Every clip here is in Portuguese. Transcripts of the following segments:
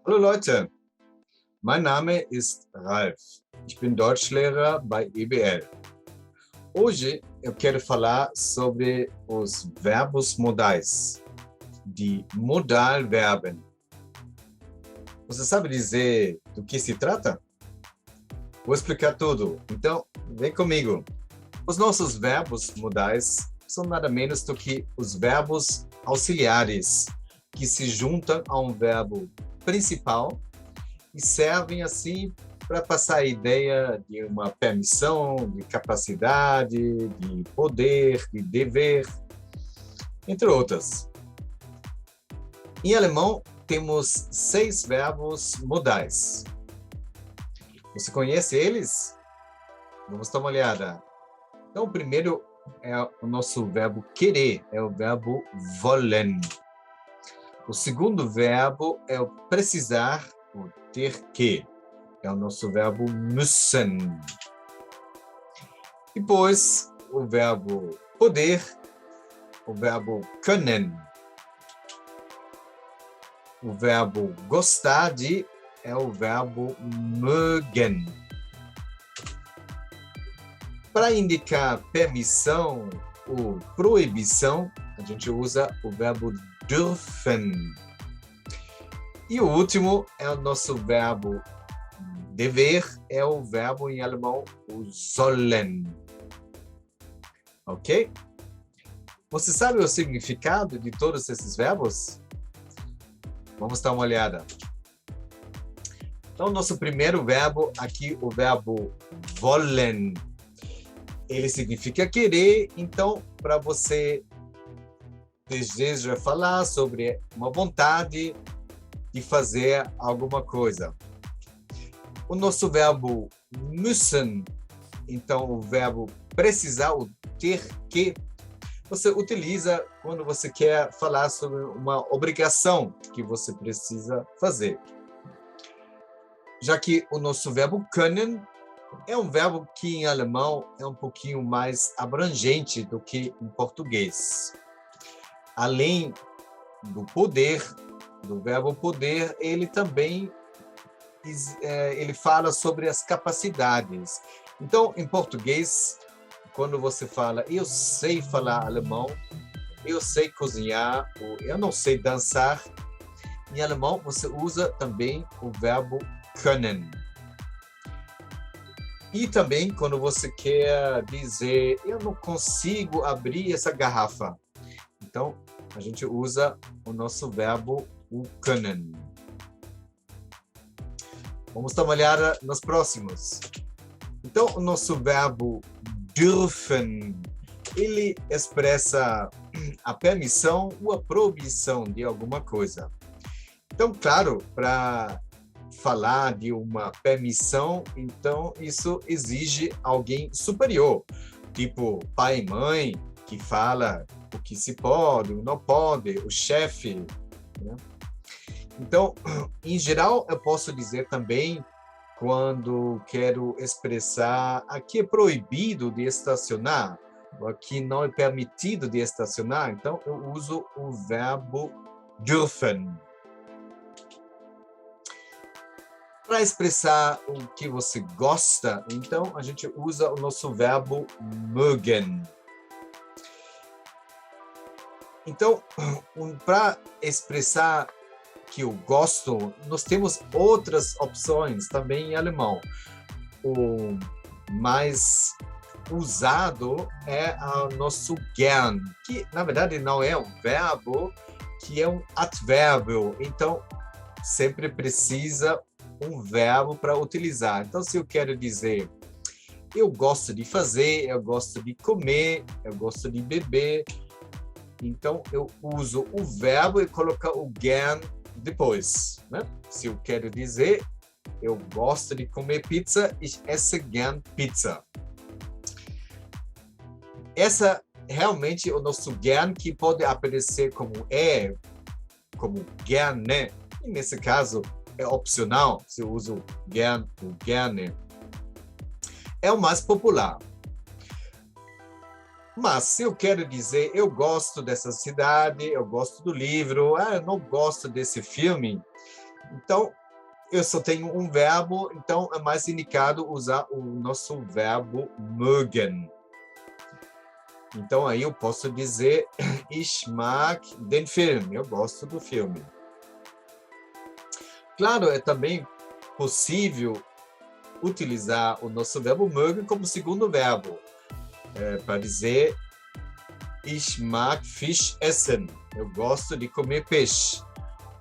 Hallo Leute, mein Name ist Ralf. Ich bin Deutschlehrer bei EBL. Hoje eu quero falar sobre os verbos modais, de Modalverben. Você sabe dizer do que se trata? Vou explicar tudo, então vem comigo. Os nossos verbos modais são nada menos do que os verbos auxiliares, que se juntam a um verbo principal e servem assim para passar a ideia de uma permissão, de capacidade, de poder, de dever, entre outras. Em alemão, temos 6 verbos modais. Você conhece eles? Vamos dar uma olhada. Então, o primeiro é o nosso verbo querer, é o verbo wollen. O segundo verbo é o precisar, o ter que, é o nosso verbo müssen. Depois, o verbo poder, o verbo können. O verbo gostar de é o verbo mögen. Para indicar permissão ou proibição, a gente usa o verbo dürfen. E o último é o nosso verbo dever, é o verbo em alemão, o sollen. Ok? Você sabe o significado de todos esses verbos? Vamos dar uma olhada. Então, nosso primeiro verbo aqui, o verbo wollen. Ele significa querer, então, para você deseja falar sobre uma vontade de fazer alguma coisa. O nosso verbo müssen, então, o verbo precisar, o ter que, você utiliza quando você quer falar sobre uma obrigação que você precisa fazer. Já que o nosso verbo können é um verbo que em alemão é um pouquinho mais abrangente do que em português. Além do poder, do verbo poder, ele também ele fala sobre as capacidades. Então, em português, quando você fala, eu sei falar alemão, eu sei cozinhar, ou eu não sei dançar, em alemão você usa também o verbo können. E também quando você quer dizer, eu não consigo abrir essa garrafa. Então, a gente usa o nosso verbo, o können. Vamos dar uma olhada nos próximos. Então, o nosso verbo dürfen, ele expressa a permissão ou a proibição de alguma coisa. Então, claro, para falar de uma permissão, então isso exige alguém superior, tipo pai e mãe, que fala o que se pode, o não pode, o chefe, né? Então, em geral, eu posso dizer também quando quero expressar aqui é proibido de estacionar, ou aqui não é permitido de estacionar, então eu uso o verbo dürfen. Para expressar o que você gosta, então a gente usa o nosso verbo mögen. Então, para expressar que eu gosto, nós temos outras opções também em alemão. O mais usado é o nosso gern, que na verdade não é um verbo, que é um advérbio. Então, sempre precisa um verbo para utilizar. Então, se eu quero dizer, eu gosto de fazer, eu gosto de comer, eu gosto de beber, então eu uso o verbo e coloco o gern depois, né? Se eu quero dizer, eu gosto de comer pizza, ich esse gern Pizza. Essa realmente é o nosso gern, que pode aparecer como como gerne, e nesse caso é opcional, se eu uso gern ou gerne. É o mais popular. Mas se eu quero dizer, eu gosto dessa cidade, eu gosto do livro, eu não gosto desse filme, Então, eu só tenho um verbo, então é mais indicado usar o nosso verbo mögen. Então, aí eu posso dizer, ich mag den Film, eu gosto do filme. Claro, é também possível utilizar o nosso verbo mögen como segundo verbo, para dizer, ich mag Fisch essen, eu gosto de comer peixe.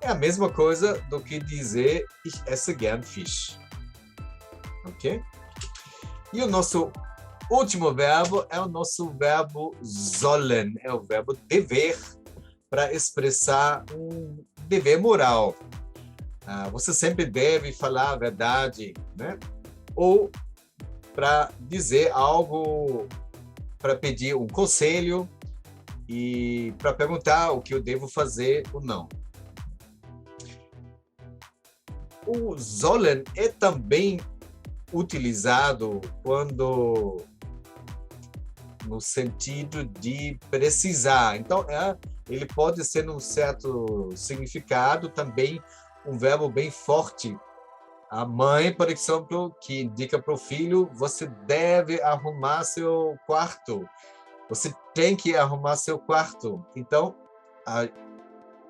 É a mesma coisa do que dizer, ich esse gern Fisch. Ok? E o nosso último verbo é o nosso verbo sollen, é o verbo dever, para expressar um dever moral. Você sempre deve falar a verdade, né? Ou para dizer algo, para pedir um conselho e para perguntar o que eu devo fazer ou não. O sollen é também utilizado quando no sentido de precisar. Então, ele pode ser, num certo significado, também um verbo bem forte. A mãe, por exemplo, que indica para o filho, você deve arrumar seu quarto. Você tem que arrumar seu quarto. Então,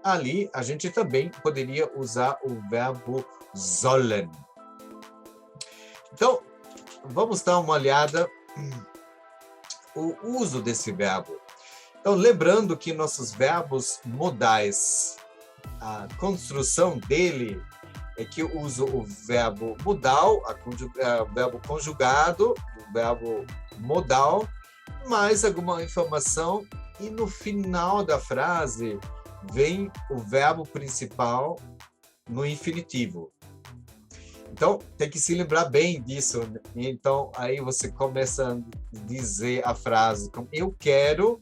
ali a gente também poderia usar o verbo sollen. Então, vamos dar uma olhada o uso desse verbo. Então, lembrando que nossos verbos modais, a construção dele é que eu uso o verbo modal, o verbo conjugado, o verbo modal, mais alguma informação, e no final da frase vem o verbo principal no infinitivo. Então, tem que se lembrar bem disso. Então, aí você começa a dizer a frase como eu quero,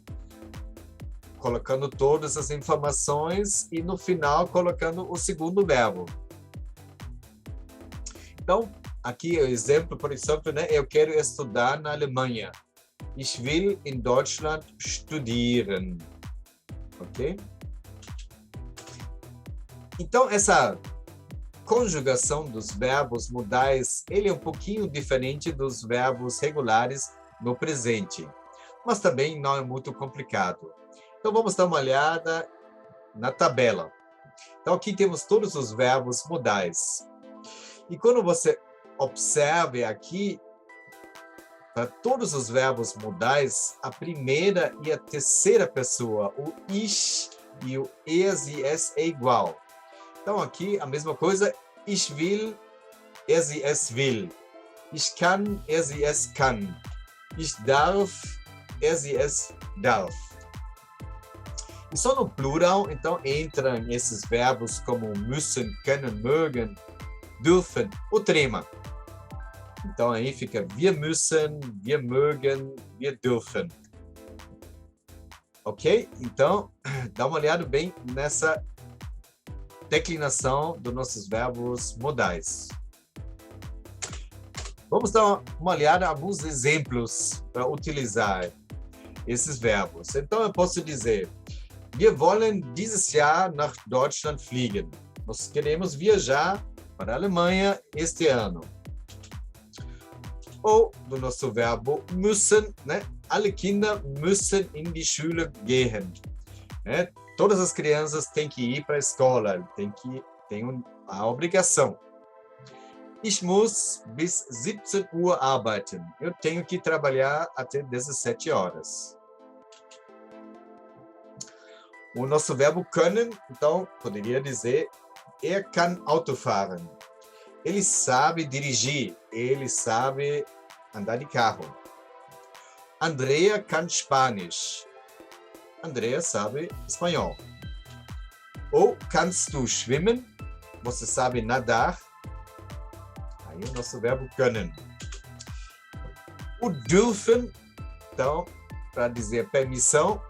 colocando todas as informações e no final colocando o segundo verbo. Então, aqui o exemplo, por exemplo, né? Eu quero estudar na Alemanha. Ich will in Deutschland studieren. Ok? Então, essa conjugação dos verbos modais, ele é um pouquinho diferente dos verbos regulares no presente, mas também não é muito complicado. Então, vamos dar uma olhada na tabela. Então, aqui temos todos os verbos modais. E quando você observa aqui, para todos os verbos modais, a primeira e a terceira pessoa, o ich e o es e es é igual. Então, aqui, a mesma coisa, ich will, er sie es will. Ich kann, er sie es kann. Ich darf, er sie es darf. E só no plural, então, entram esses verbos como müssen, können, mögen, dürfen, o trema. Então, aí fica wir müssen, wir mögen, wir dürfen. Ok? Então, dá uma olhada bem nessa declinação dos nossos verbos modais. Vamos dar uma olhada em alguns exemplos para utilizar esses verbos. Então, eu posso dizer, wir wollen dieses Jahr nach Deutschland fliegen. Nós queremos viajar para a Alemanha este ano. Ou do nosso verbo müssen, né? Alle Kinder müssen in die Schule gehen. Né? Todas as crianças têm que ir para a escola, têm a obrigação. Ich muss bis 17 Uhr arbeiten. Eu tenho que trabalhar até 17 horas. O nosso verbo können, então, poderia dizer, er kann Auto fahren. Ele sabe dirigir, ele sabe andar de carro. Andrea kann Spanisch. Andrea sabe espanhol. Ou kannst du schwimmen? Você sabe nadar? Aí o nosso verbo können. O dürfen, então, para dizer permissão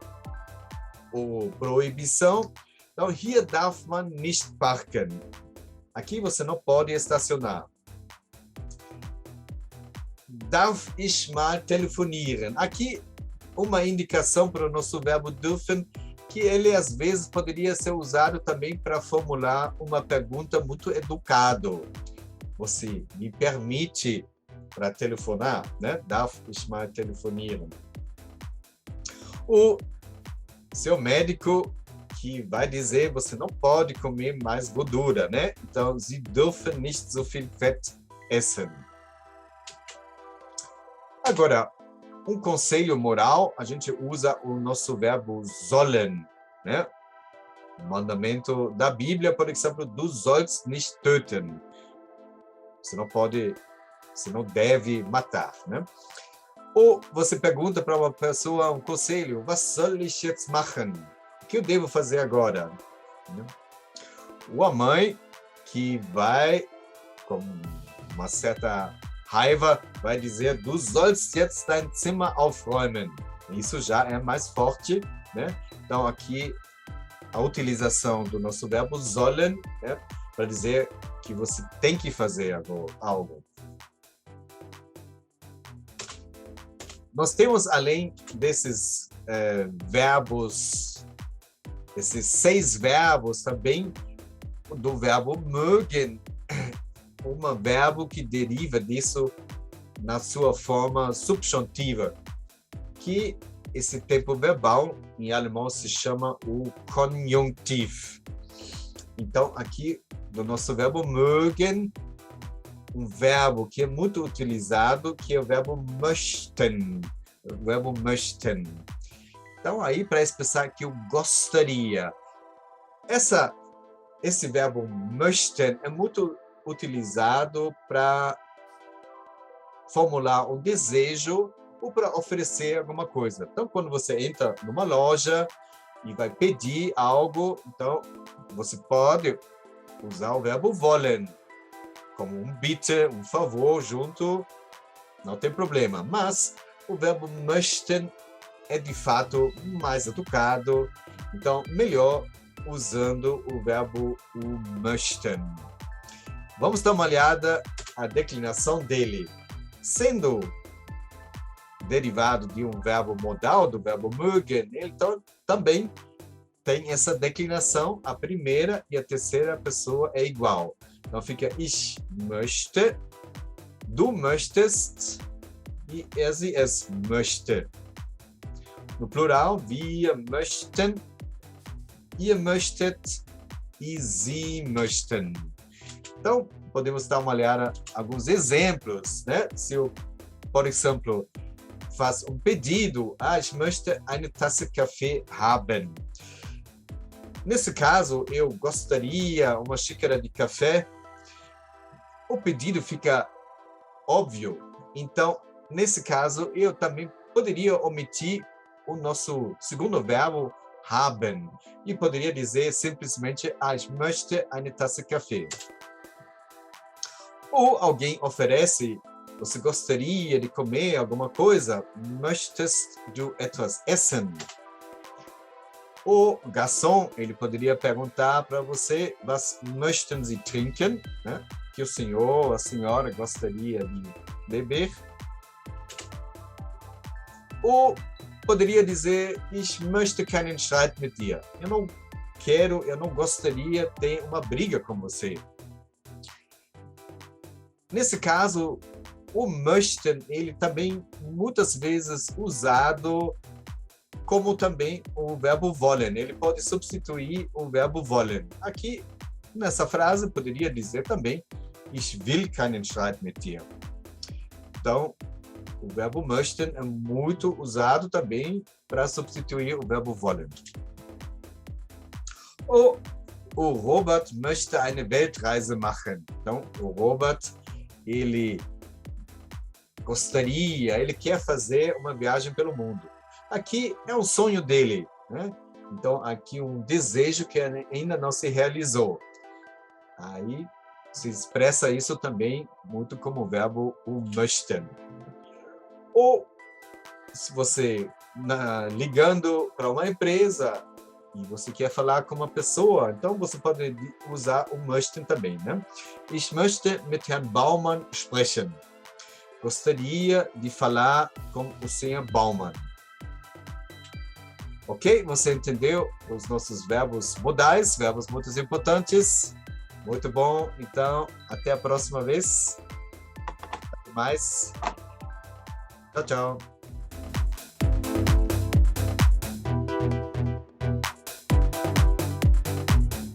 ou proibição. Então, hier darf man nicht parken. Aqui você não pode estacionar. Darf ich mal telefonieren? Aqui, uma indicação para o nosso verbo dürfen que ele às vezes poderia ser usado também para formular uma pergunta muito educado. Você me permite para telefonar, né? Darf ich mal telefonieren? O seu médico que vai dizer você não pode comer mais gordura, né? Então, Sie dürfen nicht so viel Fett essen. Agora, um conselho moral, a gente usa o nosso verbo sollen, né? O mandamento da Bíblia, por exemplo, du sollst nicht töten. Você não deve matar, né? Ou você pergunta para uma pessoa um conselho, was soll ich jetzt machen? O que eu devo fazer agora? Ou a mãe que vai, com uma certa raiva, vai dizer, du sollst jetzt dein Zimmer aufräumen. Isso já é mais forte, né? Então, aqui, a utilização do nosso verbo sollen, né? Para dizer que você tem que fazer algo. Nós temos, além desses verbos, esses 6 verbos, também do verbo mögen, um verbo que deriva disso na sua forma substantiva, que esse tempo verbal em alemão se chama o Konjunktiv. Então, aqui, do nosso verbo mögen, um verbo que é muito utilizado, que é o verbo möchten. O verbo möchten. Então, aí, para expressar que eu gostaria. Esse verbo möchten é muito utilizado para formular um desejo ou para oferecer alguma coisa. Então, quando você entra numa loja e vai pedir algo, então, você pode usar o verbo wollen, como um bitte, um favor, junto, não tem problema. Mas o verbo möchten é, de fato, mais educado, então, melhor usando o verbo möchten. Vamos dar uma olhada à declinação dele. Sendo derivado de um verbo modal, do verbo mögen, então também tem essa declinação, a primeira e a terceira pessoa é igual. Então fica ich möchte, du möchtest e sie, es möchte. No plural, wir möchten, ihr möchtet e sie möchten. Então, podemos dar uma olhada alguns exemplos, né? Se eu, por exemplo, faz um pedido, ich möchte eine Tasse Kaffee haben. Nesse caso, eu gostaria uma xícara de café. O pedido fica óbvio. Então, nesse caso, eu também poderia omitir o nosso segundo verbo, haben. E poderia dizer simplesmente, ich möchte eine Tasse Kaffee. Ou alguém oferece, você gostaria de comer alguma coisa? Möchtest du etwas essen? O garçom, ele poderia perguntar para você, was möchten Sie trinken? Né? Que o senhor, a senhora gostaria de beber. Ou poderia dizer, ich möchte keinen Streit mit dir. Eu não gostaria de ter uma briga com você. Nesse caso, o möchten, ele também muitas vezes usado como também o verbo wollen. Ele pode substituir o verbo wollen. Aqui, nessa frase, poderia dizer também, ich will keinen Streit mit dir. Então, o verbo möchten é muito usado também para substituir o verbo wollen. O Robert möchte eine Weltreise machen. Então, o Robert, ele gostaria, ele quer fazer uma viagem pelo mundo. Aqui é um sonho dele, né? Então, aqui um desejo que ainda não se realizou. Aí se expressa isso também muito como o verbo möchten. Ou, se você ligando para uma empresa e você quer falar com uma pessoa, então você pode usar o möchten também, né? Ich möchte mit Herrn Baumann sprechen. Gostaria de falar com o Sr. Baumann. Ok? Você entendeu os nossos verbos modais, verbos muito importantes? Muito bom. Então, até a próxima vez. Até mais. Tchau, tchau.